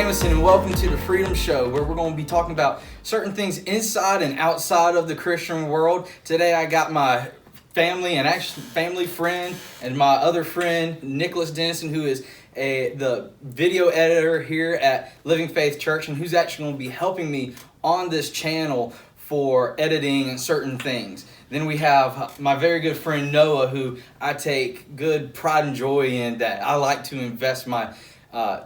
Jamison, and welcome to the Freedom Show, where we're going to be talking about certain things inside and outside of the Christian world. Today I got my family and actually family friend and my other friend, Nicholas Denison, who is the video editor here at Living Faith Church, and who's actually going to be helping me on this channel for editing and certain things. Then we have my very good friend Noah, who I take good pride and joy in, that I like to invest my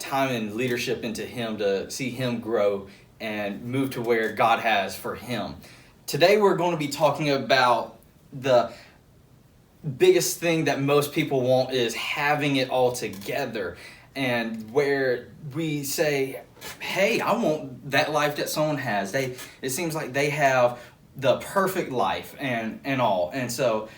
time and leadership into him to see him grow and move to where God has for him. Today we're going to be talking about the biggest thing that most people want is having it all together, and where we say, hey, I want that life that someone has. It seems like they have the perfect life and all. And so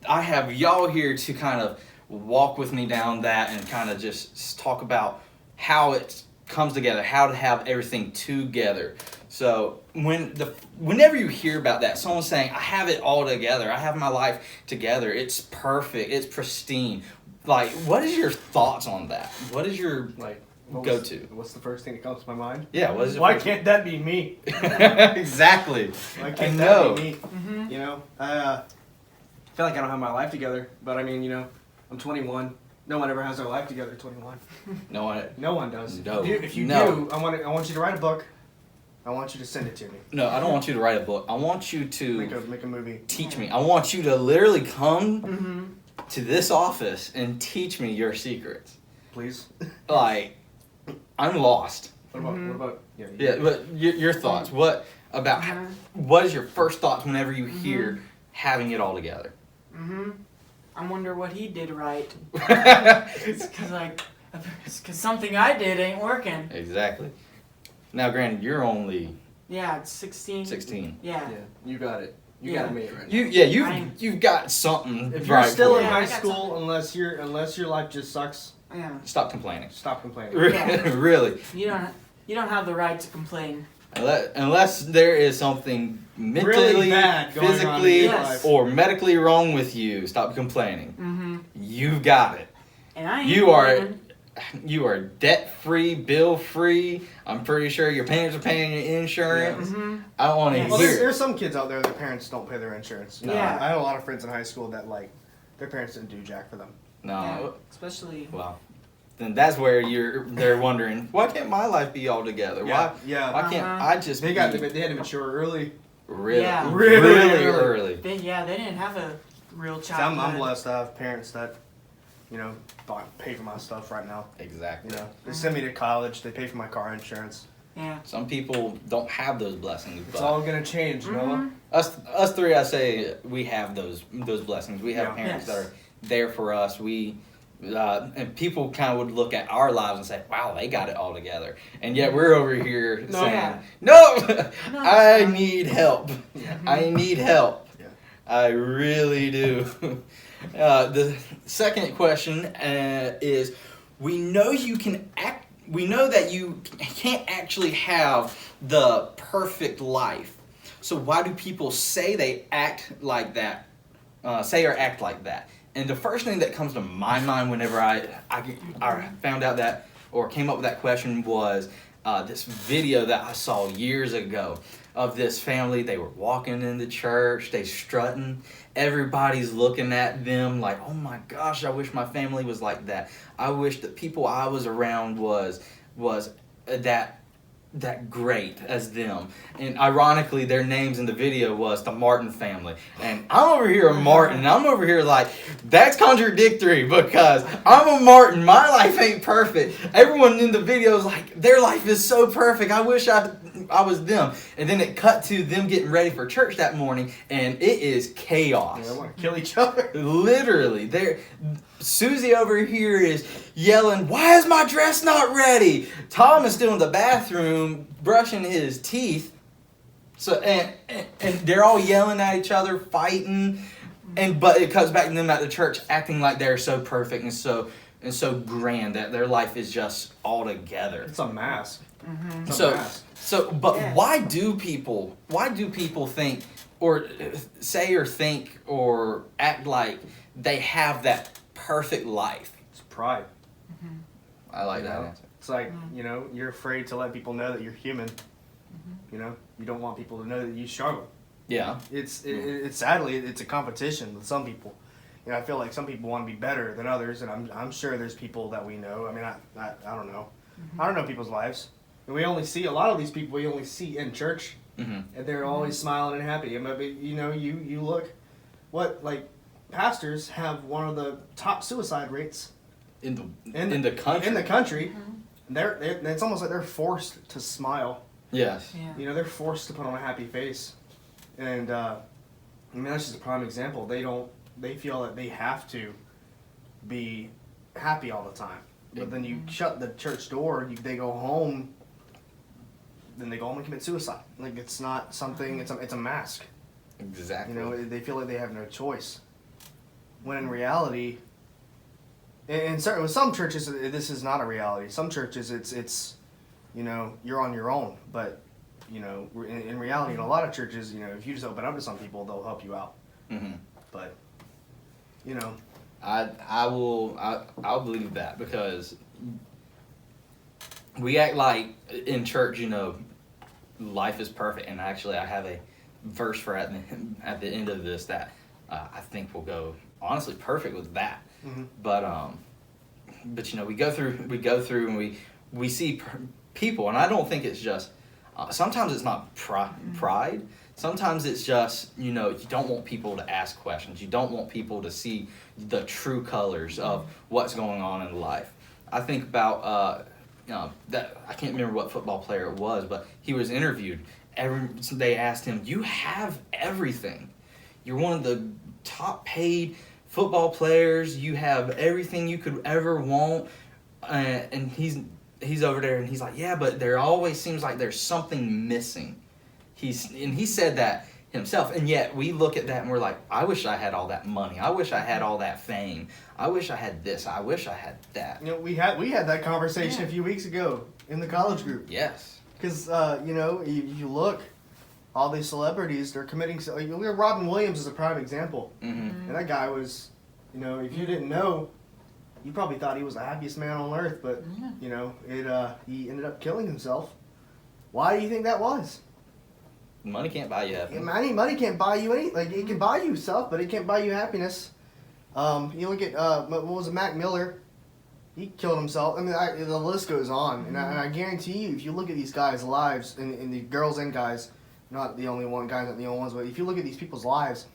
I have y'all here to kind of walk with me down that and kind of just talk about how it comes together, how to have everything together. So whenever you hear about that, someone saying, I have it all together, I have my life together, it's perfect, it's pristine. Like, what is your thoughts on that? What is your go-to? What's the first thing that comes to my mind? Yeah, what is it? Why can't that be me? Exactly. Why can't that be me? Mm-hmm. You know, I feel like I don't have my life together, but I mean, you know, I'm 21. No one ever has their life together at 21. No one does. No. If you do, I want you to write a book. I want you to send it to me. No, I don't want you to write a book. I want you to make a movie. Teach me. I want you to literally come to this office and teach me your secrets. Please. Like, I'm lost. What about? Yeah, but your thoughts. What is your first thoughts whenever you hear having it all together? I wonder what he did right. Because something I did ain't working. Exactly. Now, granted, you're only... Yeah, it's 16. 16. Yeah. You got it. You got it made right now. You've got something. If you're still in high I school, unless your life just sucks, stop complaining. Stop complaining. Yeah. Really. You don't have the right to complain. Unless there is something mentally, really bad physically, or or medically wrong with you, stop complaining. You've got it. And I ain't You are debt-free, bill-free. I'm pretty sure your parents are paying your insurance. I don't want to hear. There's some kids out there that parents don't pay their insurance. No, yeah. I had a lot of friends in high school that their parents didn't do jack for them. No. Yeah, especially. Well, then that's where they're wondering, why can't my life be all together? Why can't I just? They had to mature early. Really early. They didn't have a real childhood. I'm blessed to have parents that, you know, pay for my stuff right now. Exactly. You know, they send me to college. They pay for my car insurance. Yeah. Some people don't have those blessings. It's all gonna change, Noah. Us three, I say, we have those blessings. We have parents that are there for us. And people kind of would look at our lives and say, wow, they got it all together. And yet we're over here saying, no, I need help. I need help. Yeah. I really do. The second question is, we know that you can't actually have the perfect life. So why do people say they act like that, say or act like that? And the first thing that comes to my mind whenever I found out that, or came up with that question, was this video that I saw years ago of this family. They were walking in the church, they strutting. Everybody's looking at them like, oh my gosh, I wish my family was like that. I wish the people I was around was that great as them. And ironically, their names in the video was the Martin family. And I'm over here a Martin, and I'm over here like, that's contradictory, because I'm a Martin. My life ain't perfect. Everyone in the video is like, their life is so perfect. I wish I was them. And then it cut to them getting ready for church that morning, and it is chaos. Yeah, they want to kill each other. Literally. Susie over here is yelling, why is my dress not ready? Tom is still in the bathroom brushing his teeth. So and they're all yelling at each other, fighting, but it comes back to them at the church acting like they're so perfect and so grand that their life is just all together. It's a mask. Why do people think or say or think or act like they have that perfect life? It's pride. I like that answer. It's like, you know, you're afraid to let people know that you're human. You know, you don't want people to know that you struggle. Yeah. It's sadly it's a competition with some people. You know, I feel like some people want to be better than others, and I'm sure there's people that we know. I mean, I don't know. I don't know people's lives. And we only see a lot of these people. We only see in church, and they're always smiling and happy. I mean, you know, you look, what like pastors have one of the top suicide rates in the country. In the country, they're it's almost like they're forced to smile. Yes. Yeah. You know, they're forced to put on a happy face, and I mean that's just a prime example. They feel that they have to be happy all the time. But then you shut the church door, they go home, then they go home and commit suicide. Like, it's not something, it's a mask. Exactly. You know, they feel like they have no choice. When in reality, and certainly with some churches, this is not a reality. Some churches, it's you know, you're on your own. But, you know, in reality, in a lot of churches, you know, if you just open up to some people, they'll help you out. But, you know, I'll believe that, because we act like in church, you know, life is perfect, and actually I have a verse for at the end of this that I think will go honestly perfect with that. But you know, we go through and we see people, and I don't think it's just sometimes it's not pride. Sometimes it's just, you know, you don't want people to ask questions. You don't want people to see the true colors of what's going on in life. I think about, that I can't remember what football player it was, but he was interviewed. They asked him, "You have everything. You're one of the top paid football players. You have everything you could ever want." And he's over there and he's like, "Yeah, but there always seems like there's something missing." He said that himself, and yet we look at that and we're like, I wish I had all that money. I wish I had all that fame. I wish I had this. I wish I had that. You know, we had that conversation a few weeks ago in the college group. Yes. Because you know, you look, all these celebrities, they're committing. Like, Robin Williams is a prime example, and that guy was, you know, if you didn't know, you probably thought he was the happiest man on earth, but you know, he ended up killing himself. Why do you think that was? Money can't buy you happiness. Money can't buy you anything. Like, it can buy you stuff, but it can't buy you happiness. You look at what was it, Mac Miller? He killed himself. I mean, the list goes on, and I guarantee you, if you look at these guys' lives, and the girls and guys, not the only one, guys not the only ones, but if you look at these people's lives,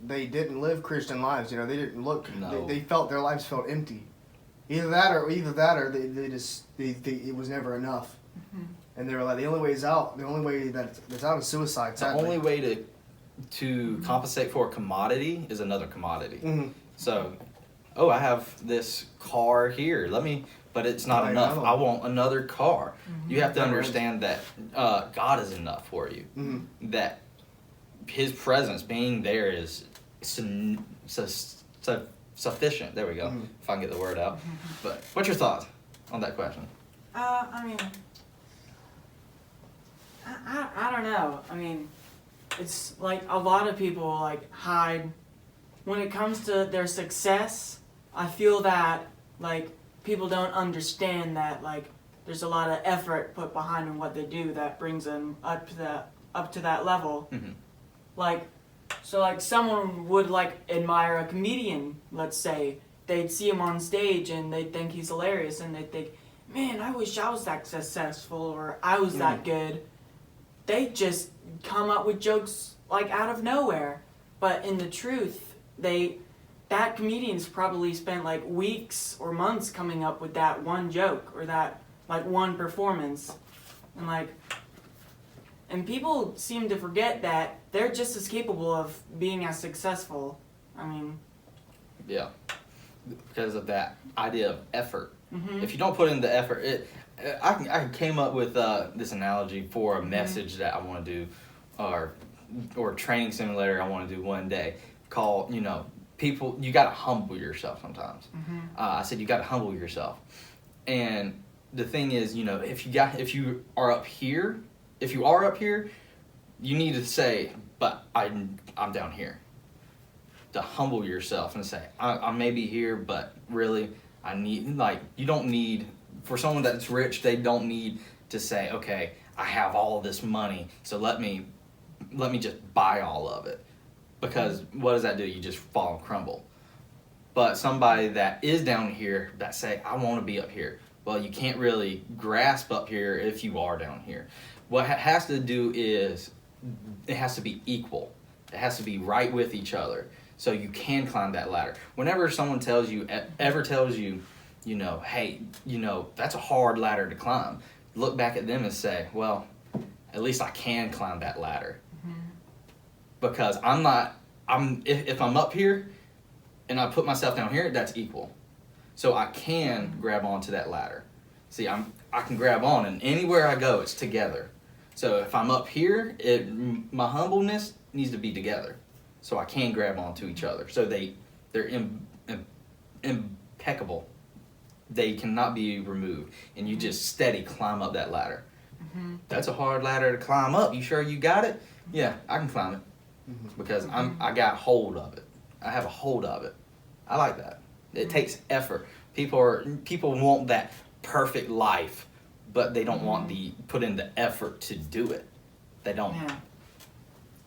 they didn't live Christian lives. You know, they didn't look. No. They felt their lives felt empty. Either that, or they just it was never enough. And they were like, the only way that's out is suicide. Sadly. The only way to compensate for a commodity is another commodity. So, I have this car here. But it's not enough. I want another car. You have to understand that God is enough for you. That His presence being there is sufficient. There we go. If I can get the word out. But what's your thoughts on that question? I mean, I don't know. I mean, it's like a lot of people like hide. When it comes to their success, I feel that like people don't understand that like there's a lot of effort put behind what they do that brings them up to that level. Like, so like someone would like admire a comedian, let's say. They'd see him on stage and they'd think he's hilarious, and they'd think, man, I wish I was that successful, or I was that good. They just come up with jokes like out of nowhere. But in the truth, that comedian's probably spent like weeks or months coming up with that one joke or that like one performance. And people seem to forget that they're just as capable of being as successful. I mean, yeah, because of that idea of effort. If you don't put in the effort, I came up with this analogy for a message that I want to do, or training simulator I want to do one day, called, you know, people, you got to humble yourself sometimes. I said you got to humble yourself, and the thing is, you know, if you are up here, you need to say, but I'm down here. To humble yourself and say, I may be here, but really, I need, like, you don't need for someone that's rich, they don't need to say, okay, I have all this money, so let me just buy all of it. Because what does that do? You just fall and crumble. But somebody that is down here that say, I want to be up here. Well, you can't really grasp up here if you are down here. What it has to do is it has to be equal. It has to be right with each other. So you can climb that ladder. Whenever someone tells you, you know, hey, you know, that's a hard ladder to climb, look back at them and say, well, at least I can climb that ladder. Because if I'm up here and I put myself down here, that's equal. So I can grab onto that ladder. See, I can grab on, and anywhere I go, it's together. So if I'm up here, my humbleness needs to be together. So I can grab onto each other. So they're impeccable. They cannot be removed. And you just steady climb up that ladder. That's a hard ladder to climb up. You sure you got it? Yeah, I can climb it. Because I got hold of it. I have a hold of it. I like that. It takes effort. People want that perfect life, but they don't want put in the effort to do it. They don't. Yeah.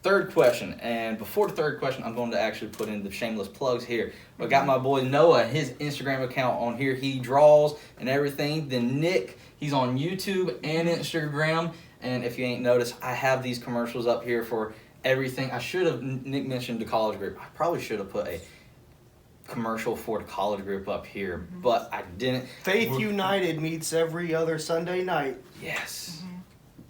Third question, and before the third question, I'm going to actually put in the shameless plugs here. I got my boy Noah, his Instagram account on here. He draws and everything. Then Nick, he's on YouTube and Instagram. And if you ain't noticed, I have these commercials up here for everything. Nick mentioned the college group. I probably should have put a commercial for the college group up here, but I didn't. Faith United meets every other Sunday night. Yes.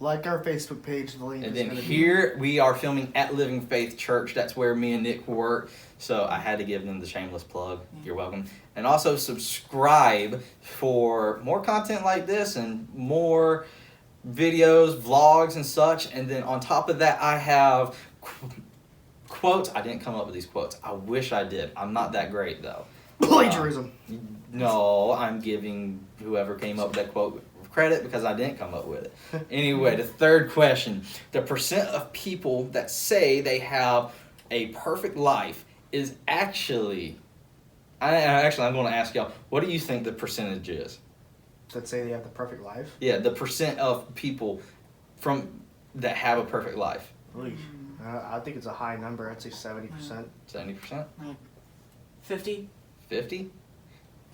Like our Facebook page, the link And is then gonna here we are filming at Living Faith Church. That's where me and Nick work. So I had to give them the shameless plug. You're welcome. And also subscribe for more content like this and more videos, vlogs, and such. And then on top of that, I have quotes. I didn't come up with these quotes. I wish I did. I'm not that great, though. Plagiarism. No, I'm giving whoever came up with that quote credit because I didn't come up with it. Anyway, the third question. The percent of people that say they have a perfect life is actually... I'm going to ask y'all, what do you think the percentage is? That say they have the perfect life? Yeah, the percent of people that have a perfect life. I think it's a high number. I'd say 70%. 70%? 50? 50?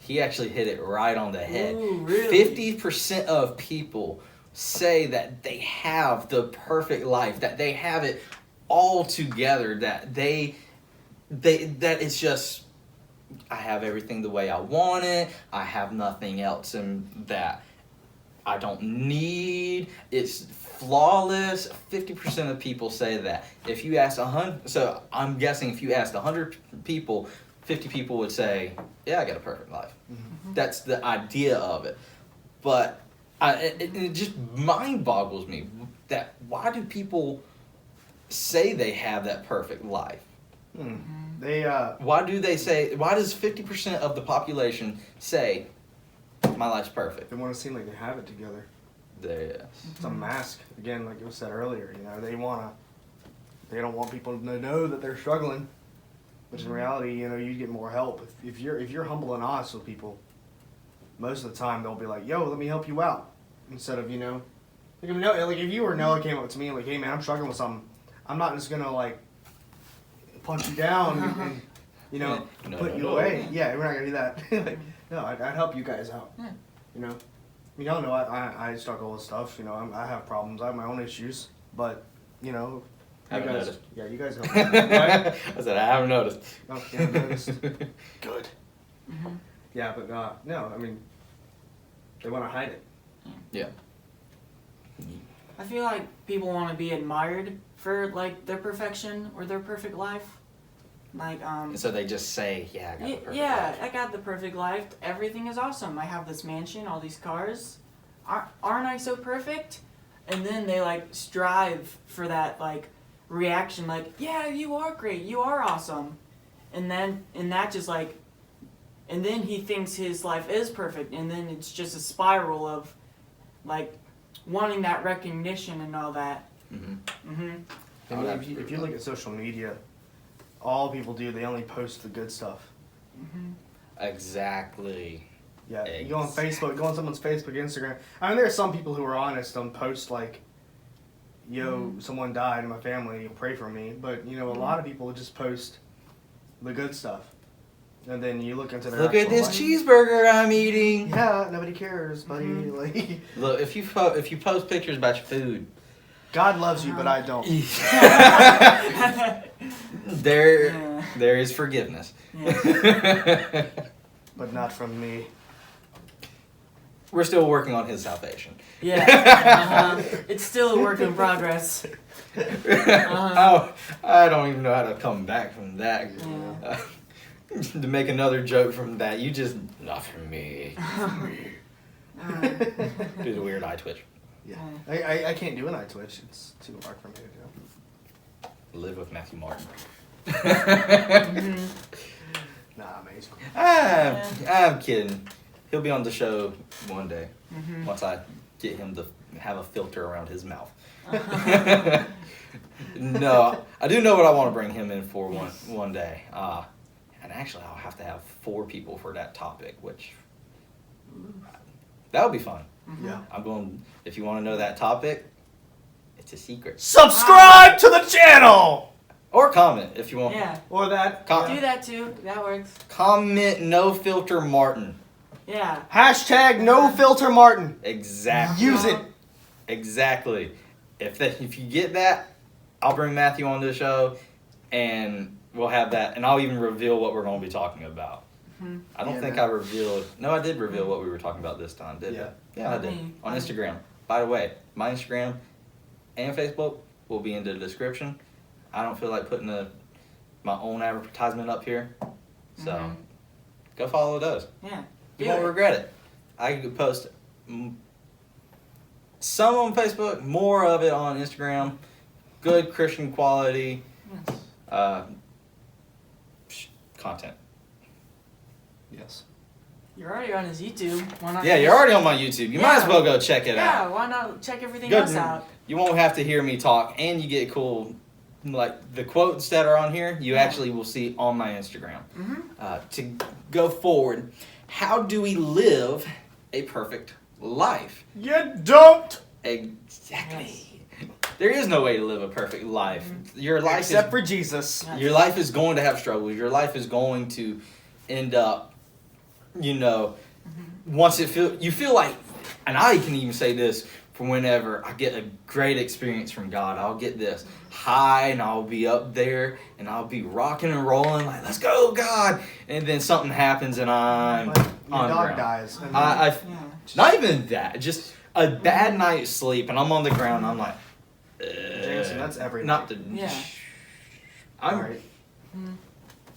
He actually hit it right on the head. Ooh, really? 50% of people say that they have the perfect life, that they have it all together, that that it's just, I have everything the way I want it, I have nothing else that I don't need, it's flawless. 50% of people say that. If you ask 100, so I'm guessing if you asked 100 people, 50 people would say, yeah, I got a perfect life. That's the idea of it. But it just mind boggles me that why do people say they have that perfect life? Why does 50% of the population say my life's perfect? They want to seem like they have it together. There it is. It's a mask. Again, like it was said earlier, they don't want people to know that they're struggling. Which in reality, you get more help. If you're humble and honest with people, most of the time they'll be like, yo, let me help you out. Instead of, like if you or Noah came up to me and like, hey man, I'm struggling with something, I'm not just gonna like punch you down and put you away. Yeah, we're not gonna do that. Like, no, I'd help you guys out. Y'all know I struggle with stuff. I have problems. I have my own issues, but you Haven't noticed. Yeah, you guys help me. Right? I said I haven't noticed. Oh, yeah, I've noticed. Good. Yeah, but no, I mean, they want to hide it. Yeah. I feel like people want to be admired for like their perfection or their perfect life. Like And so they just say, yeah, I got the perfect life. I got the perfect life. Everything is awesome. I have this mansion, all these cars. Aren't I so perfect? And then they like strive for that like reaction, like, yeah, you are great, you are awesome. And then he thinks his life is perfect, and then it's just a spiral of like wanting that recognition and all that. If you look at social media, all people do, they only post the good stuff. Exactly. Yeah, you go on Facebook, go on someone's Facebook, Instagram. I mean, there are some people who are honest on posts like, yo, someone died in my family, pray for me. But, you know, a lot of people just post the good stuff. And then you look into their Look at actual this life. cheeseburger I'm eating. Yeah, nobody cares, buddy. Like, Look, if you post pictures about your food, God loves you, but I don't. there is forgiveness. Yeah. But not from me. We're still working on his salvation. Yeah. It's still a work in progress. Oh, I don't even know how to come back from that. Yeah. To make another joke from that, you just not from me. Do the weird eye twitch. Yeah, I can't do an eye twitch. It's too hard for me to do. Live with Matthew Martin. Nah, man, he's cool. I'm kidding. He'll be on the show one day once I get him to have a filter around his mouth. No, I do know what I want to bring him in for one day. And actually, I'll have to have 4 people for that topic, which that would be fun. Yeah. I'm going. If you want to know that topic, it's a secret. Subscribe to the channel! Or comment if you want. Yeah. Or that. Do that too. That works. Comment no filter Martin. Yeah. Hashtag no filter Martin. Exactly. Use it. Exactly. If you get that, I'll bring Matthew on the show, and we'll have that, and I'll even reveal what we're going to be talking about. I don't think I revealed. No, I did reveal what we were talking about this time, didn't I? Yeah, I did. On Instagram. By the way, my Instagram and Facebook will be in the description. I don't feel like putting my own advertisement up here, so go follow those. Yeah. You won't regret it. I could post some on Facebook, more of it on Instagram. Good Christian quality content. Yes. You're already on his YouTube. Why not? Yeah, you're already on my YouTube. You might as well go check it out. Yeah, why not check everything Good. else out? You won't have to hear me talk, and you get cool, like the quotes that are on here, you actually will see on my Instagram. To go forward, how do we live a perfect life? You don't! Exactly. There is no way to live a perfect life. Your life Except for Jesus. Your life is going to have struggles. Your life is going to end up, once you feel like, and I can even say this for whenever I get a great experience from God, I'll get this high and I'll be up there and I'll be rocking and rolling like, let's go, God. And then something happens and I'm Like, your on dog ground. dies. Not even that, just a bad night's sleep and I'm on the ground and I'm like, Jamison, that's every not night. the. Yeah. I'm Alright.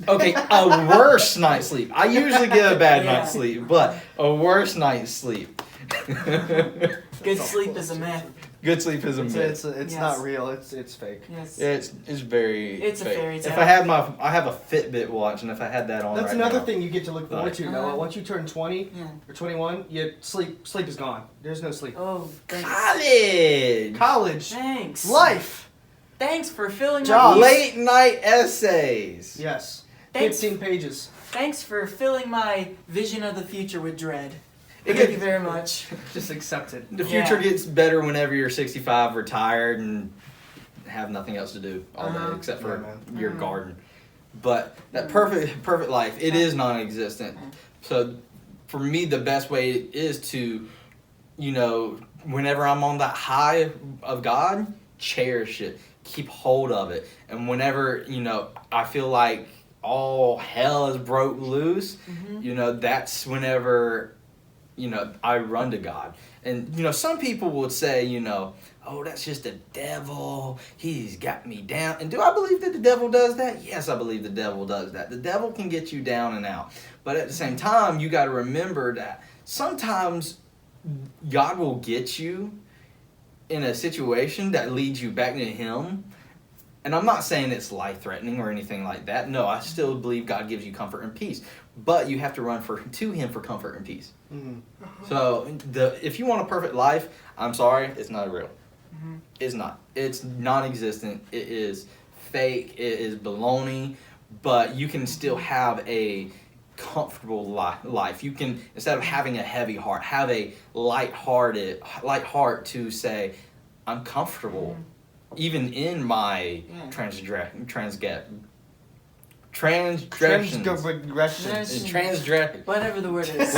okay. A worse night's sleep. I usually get a bad Yeah. night's sleep, but a worse night's sleep. Good sleep is a myth. Good sleep is a myth. It's Yes. not real. It's fake. Yes. It's very. It's a fake. fairy tale. If I have a Fitbit watch, and if I had that on, That's right another now, thing you get to look forward to, Noah. Uh-huh. Once you turn 20 Yeah. or 21, sleep is gone. There's no sleep. Oh, thanks. College. College. Thanks. Life. Thanks for filling Job. my Late night essays. Yes. Thanks. 15 pages. Thanks for filling my vision of the future with dread. It Thank could- you very much. Just accept it. The future Yeah. gets better whenever you're 65, retired, and have nothing else to do all day Uh-huh. except for Yeah, man. your garden. But that perfect life, it is non-existent. So for me, the best way is to, whenever I'm on that high of God, cherish it, keep hold of it, and whenever I feel like all hell is broke loose, that's whenever. I run to God. And, some people would say, oh, that's just the devil. He's got me down. And do I believe that the devil does that? Yes, I believe the devil does that. The devil can get you down and out. But at the same time, you got to remember that sometimes God will get you in a situation that leads you back to Him. And I'm not saying it's life-threatening or anything like that. No, I still believe God gives you comfort and peace. But you have to run to Him for comfort and peace. Mm-hmm. So if you want a perfect life, I'm sorry, it's not real. It's not. It's non-existent. It is fake. It is baloney. But you can still have a comfortable life. You can, instead of having a heavy heart, have a light heart to say, I'm comfortable, even in my transgressions. Whatever the word is.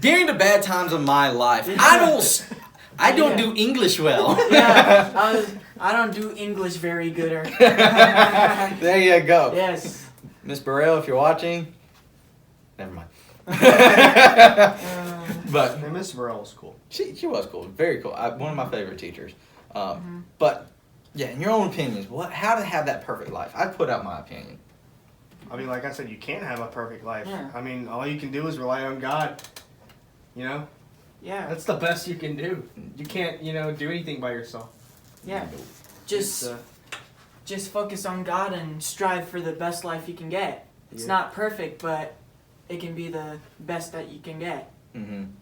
During the bad times of my life, I don't do English well. Yeah, I don't do English very good. There you go. Yes. Miss Burrell, if you're watching, never mind. But And Miss Burrell was cool. she was cool, very cool. One of my favorite teachers. But yeah, in your own opinions, how to have that perfect life? I'd put out my opinion. I mean, like I said, you can't have a perfect life. Yeah. I mean, all you can do is rely on God. You know? Yeah. That's the best you can do. You can't, do anything by yourself. Yeah. It's, Just focus on God and strive for the best life you can get. It's not perfect, but it can be the best that you can get. And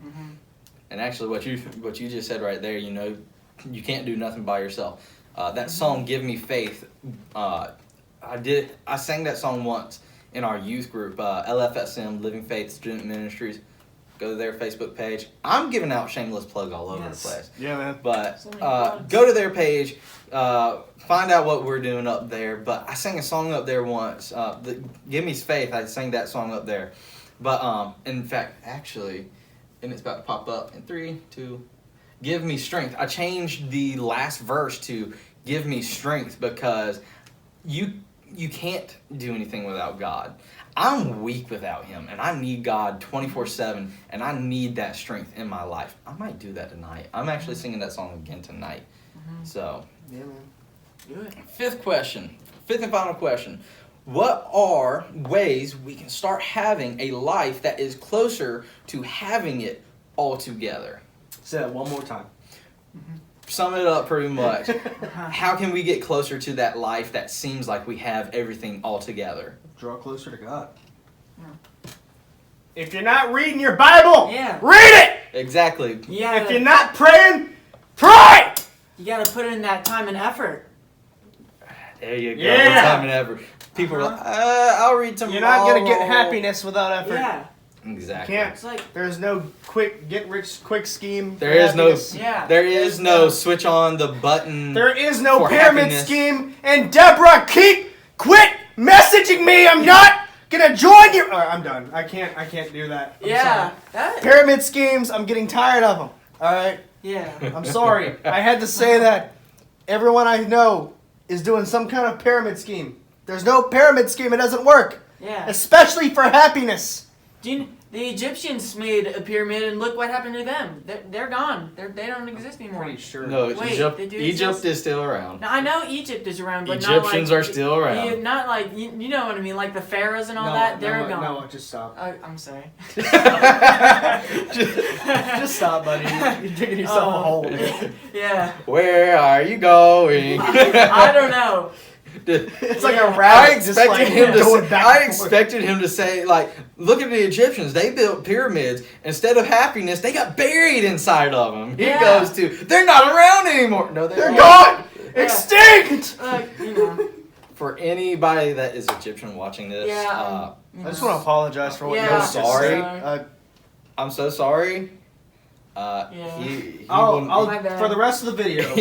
actually, what you just said right there, you can't do nothing by yourself. That song, "Give Me Faith," I sang that song once in our youth group, LFSM, Living Faith Student Ministries. Go to their Facebook page. I'm giving out shameless plug all over the place. Yeah, man. But go to their page, find out what we're doing up there. But I sang a song up there once. "Give Me Faith." I sang that song up there. But in fact, actually, and it's about to pop up in 3, 2. "Give me strength." I changed the last verse to "Give me strength" because you can't do anything without God. I'm weak without Him, and I need God 24/7, and I need that strength in my life. I might do that tonight. I'm actually singing that song again tonight. So, Yeah, man. Do it. fifth and final question. What are ways we can start having a life that is closer to having it all together? Say that one more time. Sum it up pretty much. How can we get closer to that life that seems like we have everything all together? Draw closer to God. If you're not reading your Bible, read it! Exactly. Yeah. If you're not praying, pray! You gotta put in that time and effort. There you go. Yeah. Time and effort. People are like, I'll read tomorrow. You're not going to get happiness without effort. Yeah. Exactly. You can't. It's like There's no quick scheme. There is no. Yeah. There is no switch on the button. There is no for pyramid happiness. scheme. And Deborah, quit messaging me. I'm not gonna join you. I'm done. I can't do that. I'm yeah. sorry. Pyramid schemes. I'm getting tired of them. All right. Yeah. I'm sorry. I had to say that. Everyone I know is doing some kind of pyramid scheme. There's no pyramid scheme. It doesn't work. Yeah. Especially for happiness. The Egyptians made a pyramid, and look what happened to them. They're gone. They don't exist anymore. Pretty sure. No, Wait, Egypt, they do Egypt exist? is still around. Now, I know Egypt is around, but Egyptians not like, are still around. Not like you know what I mean, like the pharaohs and all No, that. They're no, gone. No, just stop. I'm sorry. Just stop, buddy. You're digging yourself a hole. Yeah. Where are you going? I don't know. It's like a I rabbit. just expected like him to. going Say, back I and forth. expected him to say, like, look at the Egyptians. They built pyramids. Instead of happiness, they got buried inside of them. He Yeah. goes to, they're not around anymore. No, They're are. gone. Yeah. Extinct. You know. For anybody that is Egyptian watching this, Yeah. I just want to apologize for what Yeah. you I'm just sorry. said. I'm so sorry. Yeah. He I'll, will, My bad. for the rest of the video,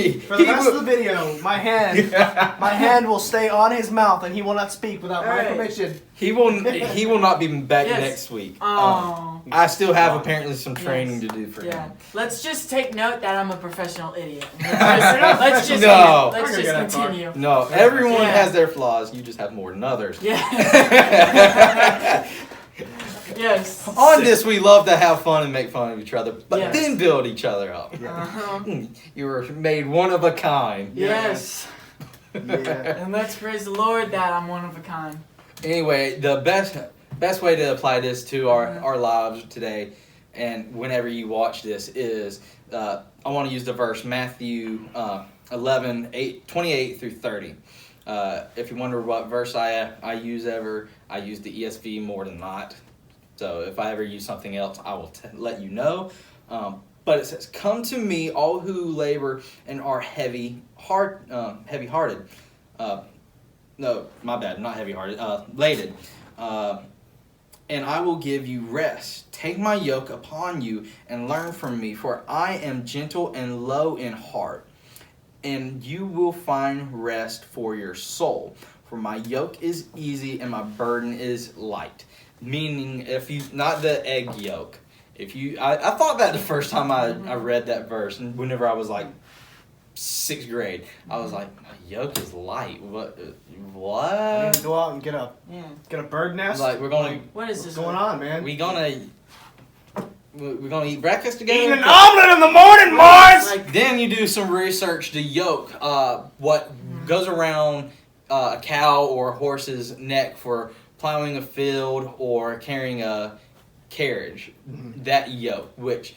my hand will stay on his mouth, and he will not speak without my Alright. permission. he will not be back Yes. next week. Oh. I still have apparently some training Yes. to do for Yeah. him. Let's just take note that I'm a professional idiot. You're not Let's just No. let's We're gonna just get that far. continue. No, everyone Yeah. has their flaws. You just have more than others. Yeah. Yes. On this, we love to have fun and make fun of each other, but Yes. then build each other up. Uh-huh. You were made one of a kind. Yes. Yeah. And let's praise the Lord that I'm one of a kind. Anyway, the best way to apply this to our lives today, and whenever you watch this, is I want to use the verse Matthew 11:28 through 30. If you wonder what verse I use ever, I use the ESV more than not. So if I ever use something else, I will let you know. But it says, "Come to me, all who labor and are heavy-hearted." No, my bad, not heavy-hearted. Laden. and I will give you rest. Take my yoke upon you and learn from me, for I am gentle and low in heart, and you will find rest for your soul. For my yoke is easy and my burden is light. Meaning, if you, not the egg yolk. If you, I thought that the first time I read that verse, and whenever I was like 6th grade, I was like, my yoke is light. What? I need to go out and get a bird nest. Like, we're gonna. What is this? What's going on, man? We're gonna eat breakfast together. Eating an omelet in the morning, Mars. Then you do some research. The yoke, what goes around a cow or a horse's neck for plowing a field or carrying a carriage. That yoke, which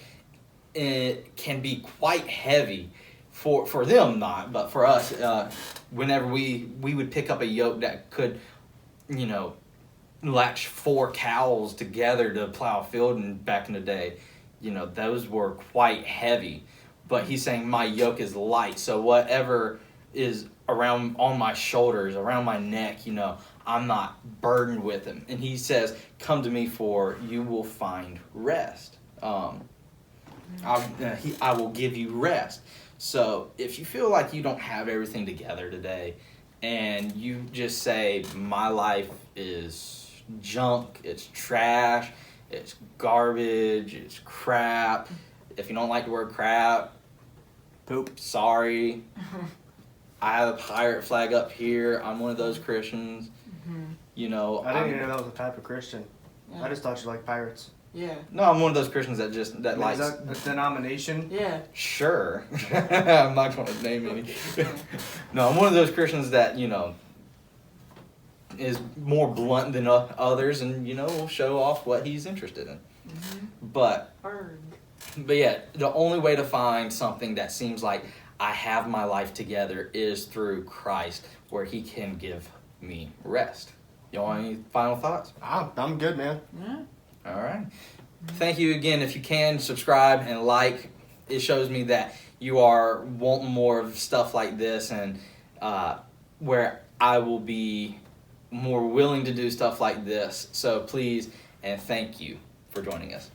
it can be quite heavy for them, not, but for us. Whenever we would pick up a yoke that could, latch 4 cows together to plow a field, and back in the day, those were quite heavy. But he's saying my yoke is light, so whatever is around on my shoulders, around my neck, I'm not burdened with him. And he says, come to me, for you will find rest. I will give you rest. So if you feel like you don't have everything together today, and you just say, my life is junk, it's trash, it's garbage, it's crap. If you don't like the word crap, poop. Sorry. I have a pirate flag up here. I'm one of those Christians. I didn't even know that was a type of Christian. Yeah. I just thought you liked pirates. Yeah. No, I'm one of those Christians that likes. Is that a denomination? Yeah. Sure. I'm not going to name any. No, I'm one of those Christians that, is more blunt than others, and, will show off what he's interested in. But yeah, the only way to find something that seems like I have my life together is through Christ, where he can give me rest. You want any final thoughts? I'm good, man. Yeah. All right. Thank you again. If you can, subscribe and like. It shows me that you are wanting more of stuff like this, and where I will be more willing to do stuff like this. So please and thank you for joining us.